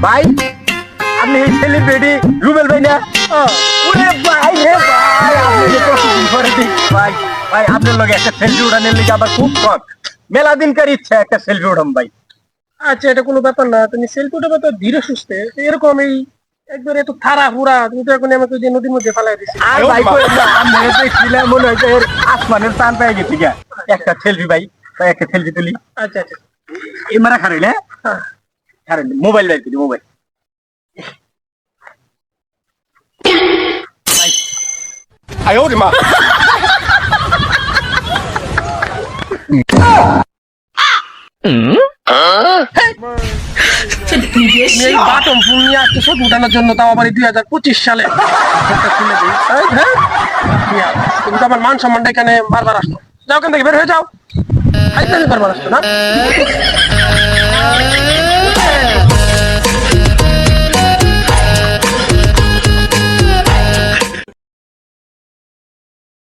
ভাই আপনি এই সেলিব্রিটি রুবেল ভাই না? ওরে ভাই রে ভাই, আপনি যে কতদিন পরে দেখি ভাই। ভাই আপনার লগে একটা সেলফি উঠানোর লিগে আমার খুব শখ, মেলা দিনকার ইচ্ছা একটা সেলফি উঠাম ভাই। আচ্ছা, এটা কোনো ব্যাপার না, তুমি সেলফি উঠাবে তো ধীরে সুস্থে, এরকম এই একবার এত থারা হুরা তুমি তো এখন আমাকে যে নদীর মধ্যে ফালাই দিছি। আর ভাই কই না, আমি দেখছিলাম মনে হইছে এর আসমানের টান পেয়ে গেছি গা। একটা সেলফি ভাই, ভাই একটা সেলফি তুলি। আচ্ছা আচ্ছা, এই মারা খারেন হ্যাঁ, হ্যাঁ খারেন মোবাইল বাইর করি মোবাইল। তুমি এই বাটন ফোন নিয়ে আসছো সব উঠানোর জন্য, তাও আবার 2025 সালে। ফোনটা খুলে দিই। এই, হ্যাঁ মিয়া, তুমি তো আমার মান সম্মানটা এখানে বারবার আসতো, যাও ওখান থেকে বের হয়ে যাও। বারবার আসতো না।